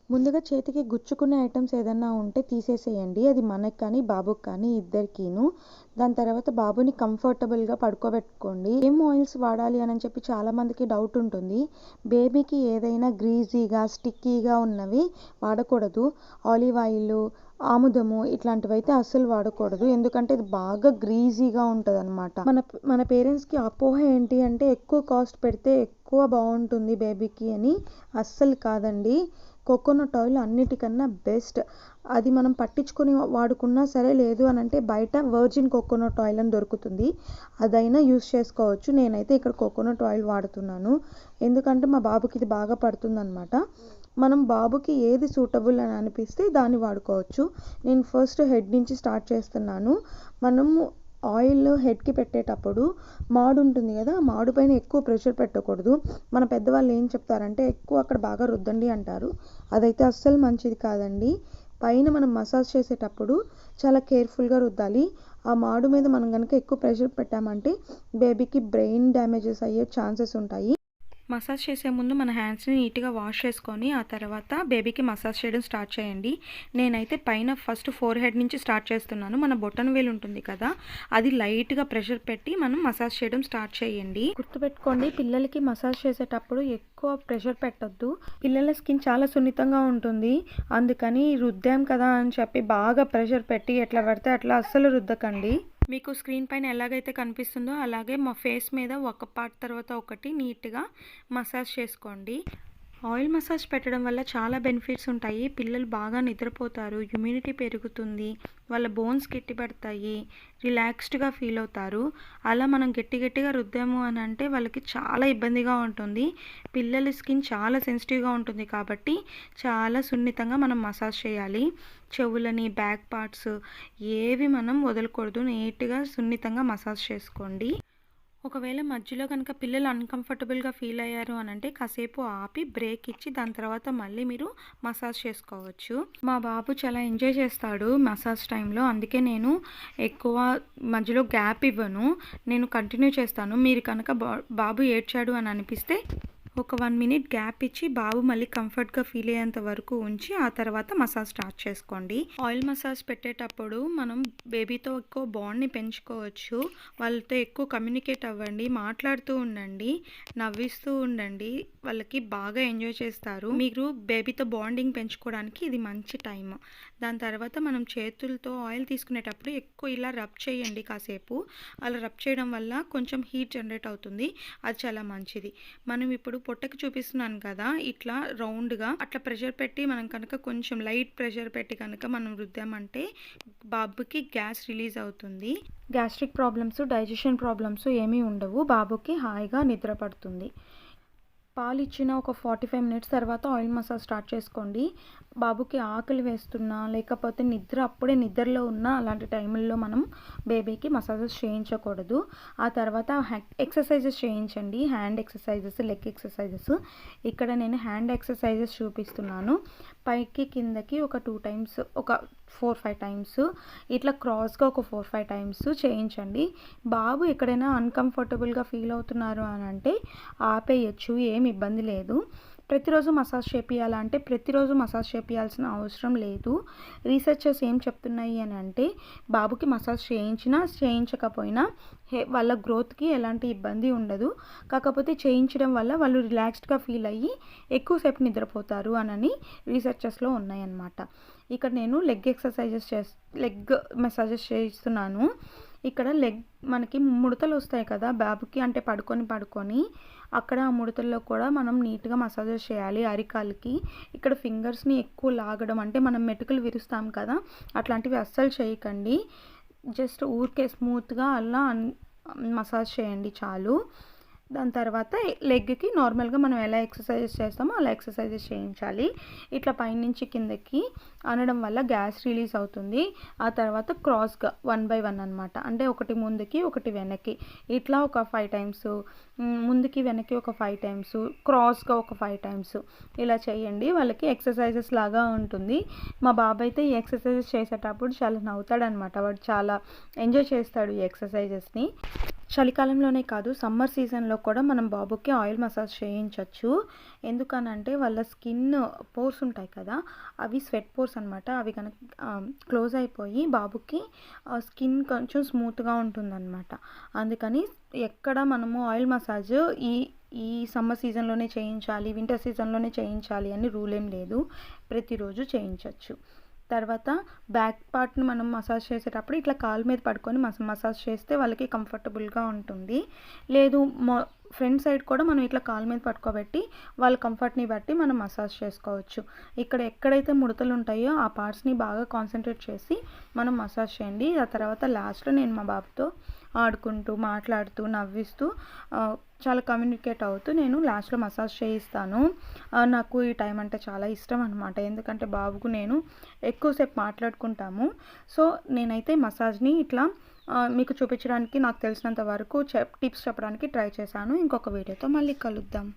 ముందుగా చేతికి గుచ్చుకునే ఐటమ్స్ ఏదన్నా ఉంటే తీసేసేయండి. అది మనకి కానీ బాబుకి కానీ ఇద్దరికీను. దాని తర్వాత బాబుని కంఫర్టబుల్గా పడుకోబెట్టుకోండి. ఏం ఆయిల్స్ వాడాలి అని చెప్పి చాలామందికి డౌట్ ఉంటుంది. బేబీకి ఏదైనా గ్రీజీగా స్టిక్కీగా ఉన్నవి వాడకూడదు. ఆలివ్ ఆయిల్, ఆముదము ఇట్లాంటివి అయితే అస్సలు వాడకూడదు. ఎందుకంటే ఇది బాగా గ్రీజీగా ఉంటుంది అనమాట. మన మన పేరెంట్స్కి అపోహ ఏంటి అంటే ఎక్కువ కాస్ట్ పెడితే ఎక్కువ బాగుంటుంది బేబీకి అని. అస్సలు కాదండి. కోకోనట్ ఆయిల్ అన్నిటికన్నా బెస్ట్. అది మనం పట్టించుకొని వాడుకున్నా సరే, లేదు అని అంటే బయట వర్జిన్ కోకోనట్ ఆయిల్ అని దొరుకుతుంది, అదైనా యూస్ చేసుకోవచ్చు. నేనైతే ఇక్కడ కోకోనట్ ఆయిల్ వాడుతున్నాను, ఎందుకంటే మా బాబుకి ఇది బాగా పడుతుందన్నమాట. మనం బాబుకి ఏది సూటబుల్ అని అనిపిస్తే దాన్ని వాడుకోవచ్చు. నేను ఫస్ట్ హెడ్ నుంచి స్టార్ట్ చేస్తున్నాను. మనము ఆయిల్ హెడ్కి పెట్టేటప్పుడు మాడు ఉంటుంది కదా, మాడు పైన ఎక్కువ ప్రెషర్ పెట్టకూడదు. మన పెద్దవాళ్ళు ఏం చెప్తారంటే ఎక్కువ అక్కడ బాగా రుద్దండి అంటారు. అదైతే అస్సలు మంచిది కాదండి. పైన మనం మసాజ్ చేసేటప్పుడు చాలా కేర్ఫుల్గా రుద్దాలి. ఆ మాడు మీద మనం కనుక ఎక్కువ ప్రెషర్ పెట్టామంటే బేబీకి బ్రెయిన్ డ్యామేజెస్ అయ్యే ఛాన్సెస్ ఉంటాయి. మసాజ్ చేసే ముందు మన హ్యాండ్స్ని నీట్గా వాష్ చేసుకొని ఆ తర్వాత బేబీకి మసాజ్ చేయడం స్టార్ట్ చేయండి. నేనైతే పైన ఫస్ట్ ఫోర్ హెడ్ నుంచి స్టార్ట్ చేస్తున్నాను. మన బొటన్ వేలు ఉంటుంది కదా, అది లైట్గా ప్రెషర్ పెట్టి మనం మసాజ్ చేయడం స్టార్ట్ చేయండి. గుర్తుపెట్టుకోండి, పిల్లలకి మసాజ్ చేసేటప్పుడు ఎక్కువ ప్రెషర్ పెట్టొద్దు. పిల్లల స్కిన్ చాలా సున్నితంగా ఉంటుంది, అందుకని రుద్దాం కదా అని చెప్పి బాగా ప్రెషర్ పెట్టి ఎట్లా పడితే అట్లా అస్సలు రుద్దకండి. మీకు స్క్రీన్ పైన ఎలాగైతే కనిపిస్తుందో అలాగే మా ఫేస్ మీద ఒక పార్ట్ తర్వాత ఒకటి నీట్గా మసాజ్ చేసుకోండి. ఆయిల్ మసాజ్ పెట్టడం వల్ల చాలా బెనిఫిట్స్ ఉంటాయి. పిల్లలు బాగా నిద్రపోతారు, ఇమ్యూనిటీ పెరుగుతుంది, వాళ్ళ బోన్స్ గట్టిపడతాయి, రిలాక్స్డ్గా ఫీల్ అవుతారు. అలా మనం గట్టిగా రుద్దాము అని అంటే వాళ్ళకి చాలా ఇబ్బందిగా ఉంటుంది. పిల్లల స్కిన్ చాలా సెన్సిటివ్గా ఉంటుంది కాబట్టి చాలా సున్నితంగా మనం మసాజ్ చేయాలి. చెవులని, బ్యాక్ పార్ట్స్ ఏవి మనం వదలకూడదు. నీట్గా సున్నితంగా మసాజ్ చేసుకోండి. ఒకవేళ మధ్యలో కనుక పిల్లలు అన్కంఫర్టబుల్గా ఫీల్ అయ్యారు అని అంటే కాసేపు ఆపి బ్రేక్ ఇచ్చి దాని తర్వాత మళ్ళీ మీరు మసాజ్ చేసుకోవచ్చు. మా బాబు చాలా ఎంజాయ్ చేస్తాడు మసాజ్ టైంలో, అందుకే నేను ఎక్కువ మధ్యలో గ్యాప్ ఇవ్వను, నేను కంటిన్యూ చేస్తాను. మీరు కనుక బాబు ఏడ్చాడు అని అనిపిస్తే ఒక 1 మినిట్ గ్యాప్ ఇచ్చి బాబు మళ్ళీ కంఫర్ట్గా ఫీల్ అయ్యేంత వరకు ఉంచి ఆ తర్వాత మసాజ్ స్టార్ట్ చేసుకోండి. ఆయిల్ మసాజ్ పెట్టేటప్పుడు మనం బేబీతో ఎక్కువ బాండ్ని పెంచుకోవచ్చు. వాళ్ళతో ఎక్కువ కమ్యూనికేట్ అవ్వండి, మాట్లాడుతూ ఉండండి, నవ్విస్తూ ఉండండి. వాళ్ళకి బాగా ఎంజాయ్ చేస్తారు. మీరు బేబీతో బాండింగ్ పెంచుకోవడానికి ఇది మంచి టైం. దాని తర్వాత మనం చేతులతో ఆయిల్ తీసుకునేటప్పుడు ఎక్కువ ఇలా రబ్ చేయండి కాసేపు. అలా రబ్ చేయడం వల్ల కొంచెం హీట్ జనరేట్ అవుతుంది, అది చాలా మంచిది. మనం ఇప్పుడు పొట్టకి చూపిస్తున్నాను కదా, ఇట్లా రౌండ్గా అట్లా ప్రెషర్ పెట్టి మనం కనుక కొంచెం లైట్ ప్రెషర్ పెట్టి కనుక మనం రుద్దామంటే బాబుకి గ్యాస్ రిలీజ్ అవుతుంది. గ్యాస్ట్రిక్ ప్రాబ్లమ్స్, డైజెషన్ ప్రాబ్లమ్స్ ఏమీ ఉండవు. బాబుకి హాయిగా నిద్ర పడుతుంది. పాలు ఇచ్చిన ఒక 45 మినిట్స్ తర్వాత ఆయిల్ మసాజ్ స్టార్ట్ చేసుకోండి. బాబుకి ఆకలి వేస్తున్నా లేకపోతే అప్పుడే నిద్రలో ఉన్న అలాంటి టైంల్లో మనం బేబీకి మసాజెస్ చేయించకూడదు. ఆ తర్వాత ఎక్సర్సైజెస్ చేయించండి. Hand exercises, leg exercises. ఇక్కడ నేను హ్యాండ్ ఎక్సర్సైజెస్ చూపిస్తున్నాను. పైకి కిందకి ఒక 2 టైమ్స్, ఒక 4-5 టైమ్స్, ఇట్లా క్రాస్గా ఒక 4-5 టైమ్స్ చేయించండి. బాబు ఎక్కడైనా అన్కంఫర్టబుల్గా ఫీల్ అవుతున్నారు అని అంటే ఆపేయచ్చు, ఏం ఇబ్బంది లేదు. ప్రతిరోజు మసాజ్ చేపియాలంటే ప్రతిరోజు మసాజ్ చేపియాల్సిన అవసరం లేదు. రీసెర్చర్స్ ఏం చెప్తున్నాయి అని అంటే బాబుకి మసాజ్ చేయించినా చేయించకపోయినా వాళ్ళ గ్రోత్కి ఎలాంటి ఇబ్బంది ఉండదు. కాకపోతే చేయించడం వల్ల వాళ్ళు రిలాక్స్డ్గా ఫీల్ అయ్యి ఎక్కువసేపు నిద్రపోతారు అని రీసెర్చర్స్లో ఉన్నాయన్నమాట. ఇక్కడ నేను లెగ్ మసాజెస్ చేయిస్తున్నాను. ఇక్కడ లెగ్ మనకి ముడతలు వస్తాయి కదా బాబుకి, అంటే పడుకొని అక్కడ ఆ ముడతల్లో కూడా మనం నీట్గా మసాజెస్ చేయాలి. అరికాలకి ఇక్కడ ఫింగర్స్ని ఎక్కువ లాగడం, అంటే మనం మెటుకులు విరుస్తాం కదా, అట్లాంటివి అస్సలు చేయకండి. జస్ట్ ఊరికే స్మూత్గా అలా మసాజ్ చేయండి చాలు. దాని తర్వాత లెగ్కి నార్మల్గా మనం ఎలా ఎక్సర్సైజెస్ చేస్తామో అలా ఎక్సర్సైజెస్ చేయించాలి. ఇట్లా పైనుంచి కిందకి అనడం వల్ల గ్యాస్ రిలీజ్ అవుతుంది. ఆ తర్వాత క్రాస్గా 1 by 1 అనమాట, అంటే ఒకటి ముందుకి ఒకటి వెనక్కి, ఇట్లా ఒక 5 టైమ్స్, ముందుకి వెనక్కి ఒక 5 టైమ్స్, క్రాస్గా ఒక 5 టైమ్స్ ఇలా చేయండి. వాళ్ళకి ఎక్సర్సైజెస్ లాగా ఉంటుంది. మా బాబు అయితే ఈ ఎక్సర్సైజెస్ చేసేటప్పుడు చాలా నవ్వుతాడనమాట. వాడు చాలా ఎంజాయ్ చేస్తాడు ఈ ఎక్సర్సైజెస్ని. చలికాలంలోనే కాదు, సమ్మర్ సీజన్‌లో కూడా మనం బాబుకి ఆయిల్ మసాజ్ చేయించొచ్చు. ఎందుకనంటే వాళ్ళ స్కిన్ పోర్స్ ఉంటాయి కదా! అవి స్వెట్ పోర్స్ అనమాట. అవి గనక క్లోజ్ అయిపోయి బాబుకి స్కిన్ కొంచెం స్మూత్‌గా ఉంటుందనమాట. అందుకని ఎక్కడ మనము ఆయిల్ మసాజ్ ఈ ఈ సమ్మర్ సీజన్‌లోనే చేయించాలి, వింటర్ సీజన్‌లోనే చేయించాలి అని రూల్ ఏం లేదు. ప్రతిరోజు చేయించొచ్చు. తర్వాత బ్యాక్ పార్ట్‌ని మనం మసాజ్ చేసేటప్పుడు ఇట్లా కాలు మీద పడుకొని మసాజ్ చేస్తే వాళ్ళకి కంఫర్టబుల్‌గా ఉంటుంది. లేదు ఫ్రంట్ సైడ్ కూడా మనం ఇట్లా కాలు మీద పడుకోబెట్టి వాళ్ళ కంఫర్ట్‌ని బట్టి మనం మసాజ్ చేసుకోవచ్చు. ఇక్కడ ఎక్కడైతే ముడతలు ఉంటాయో ఆ పార్ట్స్‌ని బాగా కాన్సంట్రేట్ చేసి మనం మసాజ్ చేయండి. ఆ తర్వాత లాస్ట్‌లో నేను మా బాబుతో ఆడుకుంటూ, మాట్లాడుతూ, నవ్విస్తూ చాలా కమ్యూనికేట్ అవుతూ నేను లాస్ట్‌లో మసాజ్ చేయిస్తాను. నాకు ఈ టైం అంటే చాలా ఇష్టం అనమాట. ఎందుకంటే బాబుకు నేను ఎక్కువసేపు మాట్లాడుకుంటాము. సో, నేనైతే మసాజ్‌ని ఇట్లా మీకు చూపించడానికి నాకు తెలిసినంత వరకు టిప్స్ చెప్పడానికి ట్రై చేశాను. ఇంకొక వీడియోతో మళ్ళీ కలుద్దాం.